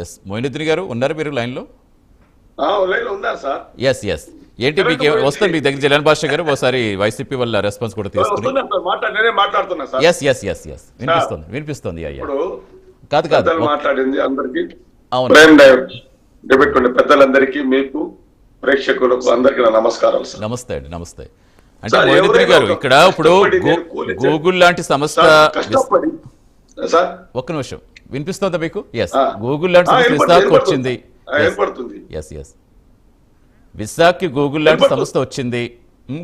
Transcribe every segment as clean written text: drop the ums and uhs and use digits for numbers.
Yes Moinuddin గారు ఉన్నారు మీరు లైన్లో? ఉన్నారు సార్. ఎస్ ఎస్ ఏంటి మీకు వస్తుంది మీ దగ్గర జలన్ భాష గారు ఒకసారి వైసీపీ వల్ల రెస్పాన్స్ కూడా తీసుకుని నేనే మాట్లాడుతున్నా sir. Yes yes yes yes వినిపిస్తుంది అయ్యా. కాదు మాట్లాడింది అందరికి అవును ప్రైమ్ డైవ్ పెట్టుకునే పెద్దలందరికీ మీకు ప్రేక్షకులకు అందరికీ నా నమస్కారం సార్. నమస్తే అండి. నమస్తే. అంటే మోయినుద్దీన్ గారు ఇక్కడ ఇప్పుడు గూగుల్ లాంటి సంస్థ ఒక్క నిమిషం వినిపిస్తుందా మీకు? ఎస్ గూగుల్ లాంటి సంస్థ విశాఖకు వచ్చింది. ఎస్ ఎస్ విశాఖకి గూగుల్ లాంటి సంస్థ వచ్చింది.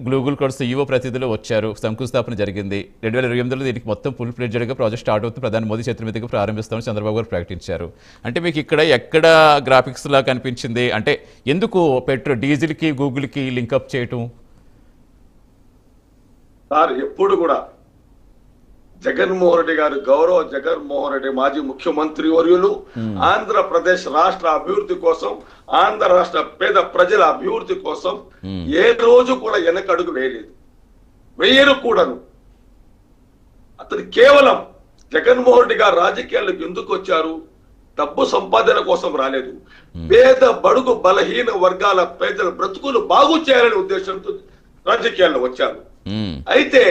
గూగుల్ కూడా CEO ప్రతినిధులు వచ్చారు. శంకుస్థాపన జరిగింది. 2028లో దీనికి మొత్తం ఫుల్ ఫ్లెడ్జెడ్గా ప్రాజెక్ట్ స్టార్ట్ అవుతుంది. ప్రధాని మోదీ చేతుల మీదుగా ప్రారంభిస్తామని చంద్రబాబు గారు ప్రకటించారు. అంటే మీకు ఇక్కడ ఎక్కడ గ్రాఫిక్స్ లా కనిపించింది? అంటే ఎందుకు డీజిల్కి గూగుల్కి లింకప్ చేయటం? సార్ ఎప్పుడు కూడా జగన్మోహన్ రెడ్డి గారు గౌరవ జగన్మోహన్ రెడ్డి మాజీ ముఖ్యమంత్రి వర్యులు ఆంధ్రప్రదేశ్ రాష్ట్ర అభివృద్ధి కోసం, ఆంధ్ర రాష్ట్ర పేద ప్రజల అభివృద్ధి కోసం ఏ రోజు కూడా వెనకడుగు వేయలేదు, వేయరు కూడాను. అతను కేవలం జగన్మోహన్ రెడ్డి గారు రాజకీయాలకు ఎందుకు వచ్చారు? డబ్బు సంపాదన కోసం రాలేదు. పేద బడుగు బలహీన వర్గాల ప్రజల బ్రతుకులు బాగు చేయాలనే ఉద్దేశంతో రాజకీయాల్లో వచ్చారు. అయితే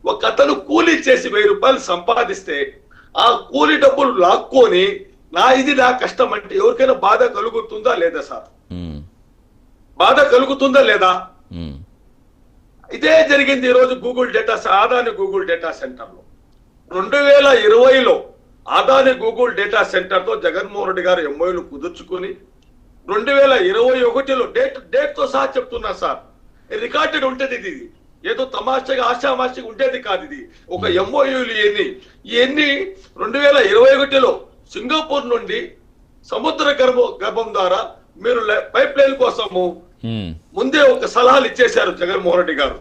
ఒక అతను కూలీ చేసి 1000 రూపాయలు సంపాదిస్తే ఆ కూలీ డబ్బులు లాక్కొని నా కష్టం అంటే ఎవరికైనా బాధ కలుగుతుందా లేదా సార్? బాధ కలుగుతుందా లేదా? ఇదే జరిగింది ఈరోజు అదాని గూగుల్ డేటా సెంటర్ లో 2020లో అదాని గూగుల్ డేటా సెంటర్ తో జగన్మోహన్ రెడ్డి గారు MOUలు కుదుర్చుకుని 2021లో డేట్ తో సహా చెప్తున్నా సార్, రికార్డెడ్ ఉంటుంది. ఇది ఏదో తమాషాగా ఆశామాషగా ఉండేది కాదు. ఇది ఒక MOUలు ఇవన్నీ 2021లో సింగపూర్ నుండి సముద్ర గర్భం ద్వారా మీరు పైప్ లైన్ కోసము ముందే ఒక సలహాలు ఇచ్చేశారు జగన్మోహన్ రెడ్డి గారు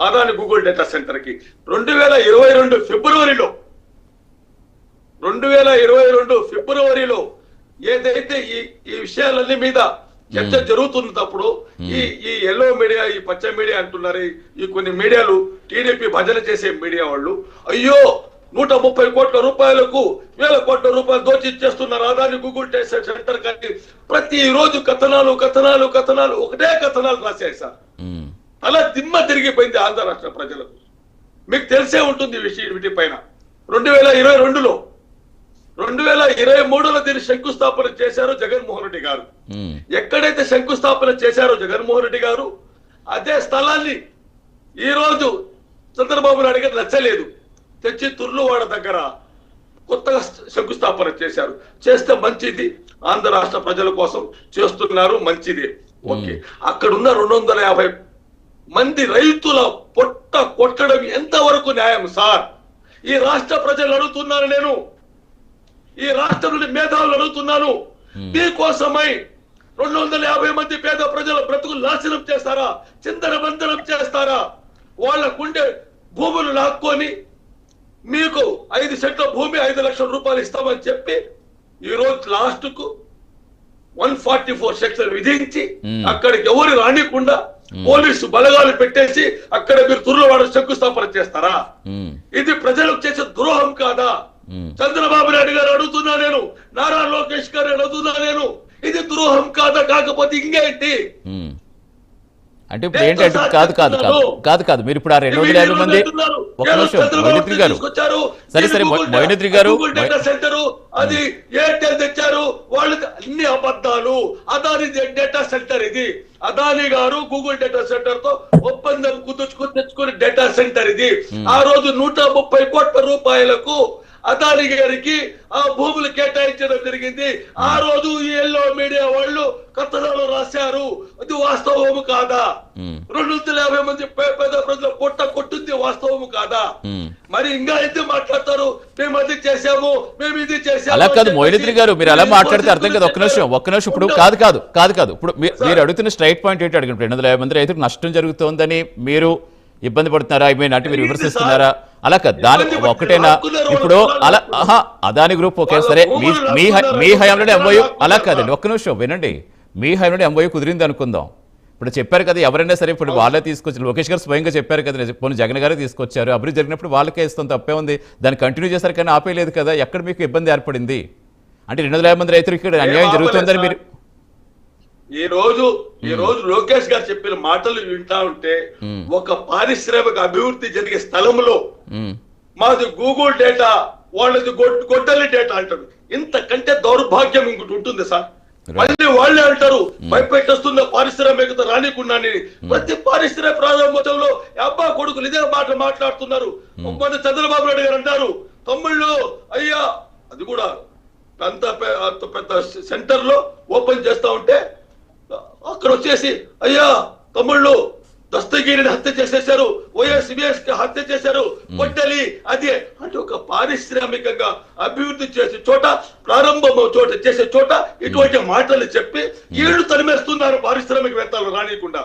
అదాని గూగుల్ డేటా సెంటర్ కి. 2022 ఫిబ్రవరిలో ఏదైతే ఈ విషయాలన్నీ మీద చర్చ జరుగుతున్నప్పుడు ఈ ఎల్లో మీడియా, ఈ పచ్చ మీడియా అంటున్నారు, ఈ కొన్ని మీడియాలు టీడీపీ భజన చేసే మీడియా వాళ్ళు అయ్యో 130 కోట్ల రూపాయలకు 1000 కోట్ల రూపాయలు దోచిచ్చేస్తున్నారు అదాని గూగుల్ డేటా సెంటర్ కానీ ప్రతి రోజు కథనాలు ఒకటే కథనాలు రాశాయి సార్. అలా దిమ్మ తిరిగిపోయింది ఆంధ్ర రాష్ట్ర ప్రజలకు. మీకు తెలిసే ఉంటుంది వీటి పైన. 2022లో 2023లో దీన్ని శంకుస్థాపన చేశారో జగన్మోహన్ రెడ్డి గారు. ఎక్కడైతే శంకుస్థాపన చేశారో జగన్మోహన్ రెడ్డి గారు అదే స్థలాన్ని ఈ రోజు చంద్రబాబు నాయుడు గారు నచ్చలేదు, తెచ్చి తుర్లువాడ దగ్గర కొత్తగా శంకుస్థాపన చేశారు. చేస్తే మంచిది, ఆంధ్ర రాష్ట్ర ప్రజల కోసం చేస్తున్నారు, మంచిది. ఓకే, అక్కడున్న 250 మంది రైతుల పొట్ట కొట్టడం ఎంతవరకు న్యాయం సార్? ఈ రాష్ట్ర ప్రజలు అడుగుతున్నాను, నేను ఈ రాష్ట్రంలోని మేధావులు అడుగుతున్నాను. మీకోసమై 250 మంది పేద ప్రజల బ్రతుకులు నాశనం చేస్తారా? చిందరబందరం చేస్తారా? వాళ్ళకుండే భూములు లాక్కొని మీకు 5 సెంట్ల భూమి 5 లక్షల రూపాయలు ఇస్తామని చెప్పి ఈ రోజు లాస్ట్ కు 144 సెక్షన్లు విధించి అక్కడికి ఎవరు రానికుండా పోలీసు బలగాలు పెట్టేసి అక్కడ మీరు తుర్లవాడ శంకుస్థాపన చేస్తారా? ఇది ప్రజలకు చేసే ద్రోహం కాదా? చంద్రబాబు నాయుడు గారు అడుగుతున్నా నేను, నారా లోకేష్ గారు అడుగుతున్నా నేను, ఇది ద్రోహం కాదా? కాకపోతే ఇంకేంటి అంటే ఇప్పుడు ఏంటంటే కాదు మీరు ఇప్పుడు ఆ 250 మంది ఒక నిమిషం మోయినుద్దీన్ గారు, సరే మోయినుద్దీన్ గారు అది ఎయిర్టెల్ తెచ్చారు, వాళ్ళకి అన్ని అబద్ధాలు. అదాని డేటా సెంటర్ ఇది, అదాని గారు గూగుల్ డేటా సెంటర్ తో ఒప్పందం తెచ్చుకుని డేటా సెంటర్ ఇది. ఆ రోజు 130 కోట్ల రూపాయలకు అదాని గారికి ఆ భూములు కేటాయించడం జరిగింది. ఆ రోజు ఈ ఎల్లో మీడియా వాళ్ళు కథనాలు రాశారు, అది వాస్తవము కాదా? 250 మంది పేద ప్రజల పొట్ట కొట్టింది వాస్తవము కాదా? మరి ఇంకా ఎందుకు మాట్లాడతారు? మేము అది చేసాము, మేము ఇది చేసాము. అలా కాదు మోయినుద్దీన్ గారు, మీరు అలా మాట్లాడితే అర్థం కాదు. ఒక్క నిమిషం ఇప్పుడు కాదు ఇప్పుడు మీరు అడుగుతున్న స్ట్రైట్ పాయింట్ ఏంటి అడిగిన 250 మంది రైతులకు నష్టం జరుగుతోందని మీరు ఇబ్బంది పడుతున్నారా? అంటే మీరు విమర్శిస్తున్నారా? అలా కాదు, దాని ఒకటేనా ఇప్పుడు అలా అదాని గ్రూప్ ఓకే సరే, మీ హయాంలోనే MOU అలా కాదండి, ఒక్క నిమిషం వినండి. మీ హయాంలోనే MOU కుదిరింది అనుకుందాం. ఇప్పుడు చెప్పారు కదా ఎవరైనా సరే, ఇప్పుడు వాళ్ళే తీసుకొచ్చి లోకేష్ గారు స్వయంగా చెప్పారు కదా, పోనీ జగన్ గారే తీసుకొచ్చారు, అభివృద్ధి జరిగినప్పుడు వాళ్ళకే ఇస్తాం, తప్పే ఉంది. దాన్ని కంటిన్యూ చేశారు కానీ ఆపేయలేదు కదా, ఎక్కడ మీకు ఇబ్బంది ఏర్పడింది? అంటే 250 మంది రైతులకు ఇక్కడ అన్యాయం జరుగుతుందని మీరు ఈ రోజు లోకేష్ గారు చెప్పిన మాటలు వింటా ఉంటే ఒక పారిశ్రామిక అభివృద్ధి జరిగే స్థలంలో మాది గూగుల్ డేటా వాళ్ళది గొడ్డలి డేటా అంటారు. ఇంతకంటే దౌర్భాగ్యం ఇంకోటి ఉంటుంది సార్. మళ్ళీ వాళ్ళే అంటారు భయపెట్టేస్తున్న పారిశ్రామికత రానికుండా. ప్రతి పారిశ్రామిక ప్రారంభంలో అబ్బా కొడుకులు ఇదే మాట మాట్లాడుతున్నారు. మన చంద్రబాబు నాయుడు గారు అంటారు తమ్ముళ్ళు అయ్యా అది కూడా అంత పెద్ద సెంటర్ లో ఓపెన్ చేస్తా ఉంటే అక్కడ వచ్చేసి అయ్యా తమ్ముళ్ళు దస్తగిరిని హత్య చేసేశారు, వైఎస్బిఎస్ హత్య చేశారు, కొట్టలి అదే అంటే ఒక పారిశ్రామికంగా అభివృద్ధి చేసే చోట ప్రారంభం చోట చేసే చోట ఇటువంటి మాటలు చెప్పి ఏళ్ళు తరిమేస్తున్నారు పారిశ్రామికవేత్తలు రానియకుండా.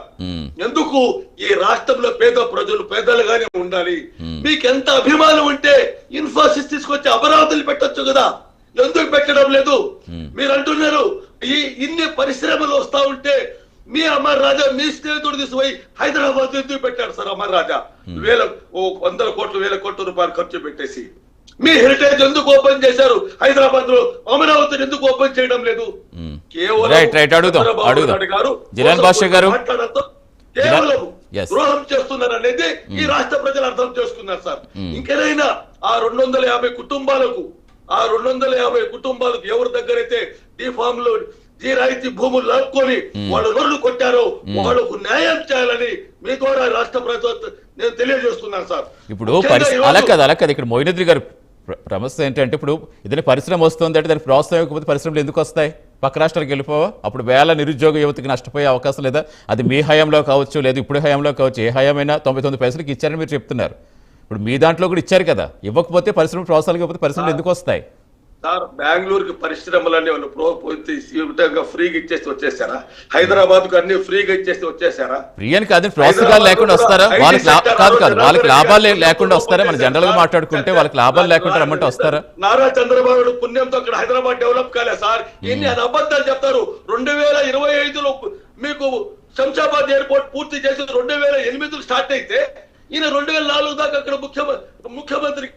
ఎందుకు ఈ రాష్ట్రంలో పేద ప్రజలు పేదలుగానే ఉండాలి. మీకు ఎంత అభిమానం ఉంటే ఇన్ఫోసిస్ తీసుకొచ్చి అమరావతిని పెట్టొచ్చు కదా, ఎందుకు పెట్టడం లేదు? మీరు అంటున్నారు ఈ ఇన్ని పరిశ్రమలు వస్తా ఉంటే మీ అమర్ రాజా మీ స్నేహితుడు తీసుకుపోయి హైదరాబాద్ ఎందుకు పెట్టారు సార్? అమర్ రాజా వందల కోట్లు వేల కోట్ల రూపాయలు ఖర్చు పెట్టేసి మీ హెరిటేజ్ ఎందుకు ఓపెన్ చేశారు? హైదరాబాద్ లో అమరావతిని ఎందుకు ఓపెన్ చేయడం లేదు? మాట్లాడటం కేవలం ద్రోహం చేస్తున్నారు అనేది ఈ రాష్ట్ర ప్రజలు అర్థం చేసుకున్నారు సార్. ఇంకేదైనా ఆ 250 కుటుంబాలకు ఎవరి దగ్గర అయితే డిఫామ్ లో జీరాయితీ భూములు లాక్కొని వాళ్ళు నోళ్లు కొట్టారో వాళ్ళకు న్యాయం చేయాలని మీ ద్వారా రాష్ట్ర ప్రభుత్వం నేను తెలియజేస్తున్నాను సార్. ఇప్పుడు అలా కాదు ఇక్కడ మోయినద్రి గారు సమస్య ఏంటంటే ఇప్పుడు ఏదైనా పరిశ్రమ వస్తుంది అంటే దానికి ప్రోత్సాహం ఇవ్వకపోతే పరిశ్రమలు ఎందుకు వస్తాయి? పక్క రాష్ట్రాలకు వెళ్ళిపోవా? అప్పుడు వేల నిరుద్యోగ యువతకి నష్టపోయే అవకాశం లేదా? అది మీ హయాంలో కావచ్చు, లేదా ఇప్పుడు హయాంలో కావచ్చు, ఏ హయామైనా 99 పైసలకి ఇచ్చారని మీరు చెప్తున్నారు. ఇప్పుడు మీ దాంట్లో కూడా ఇచ్చారు కదా, ఇవ్వకపోతే పరిశ్రమ ప్రోత్సాహాలు ఇవ్వకపోతే పరిశ్రమలు ఎందుకు వస్తాయి సార్? బెంగళూరుకి పరిశ్రమలన్నీ వాళ్ళు ఫ్రీగా ఇచ్చేసి వచ్చేసారా? హైదరాబాద్ కు అన్ని ఫ్రీగా ఇచ్చేసి వచ్చేసారా? ఫ్రీ అని కాదు, ప్రోత్సాహాలు లేకుండా వస్తారా? వాళ్ళకి లాభాలు లేకుండా వస్తారా? మన జనరల్ గా మాట్లాడుకుంటే వాళ్ళకి లాభాలు లేకుండా రమ్మంటే వస్తారా? నారా చంద్రబాబు పుణ్యంతో అక్కడ హైదరాబాద్ డెవలప్ కాలే సార్. ఇన్ని అది అబద్ధాలు చెప్తారు. 2025లో మీకు శంషాబాద్ ఎయిర్పోర్ట్ పూర్తి చేసి 2008 స్టార్ట్ అయితే ఈయన 2004 దాకా అక్కడ ముఖ్యమంత్రి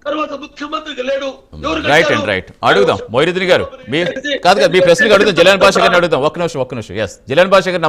తర్వాత ముఖ్యమంత్రికి లేడు. రైట్ అడుగుదాం మోయినుద్దీన్ గారు, మీ ప్రశ్నకు అడుగుదాం. జలాన్ భాష గారిని అడుగుదాం. ఒక్క నిమిషం. జిలాన్ భాష గారు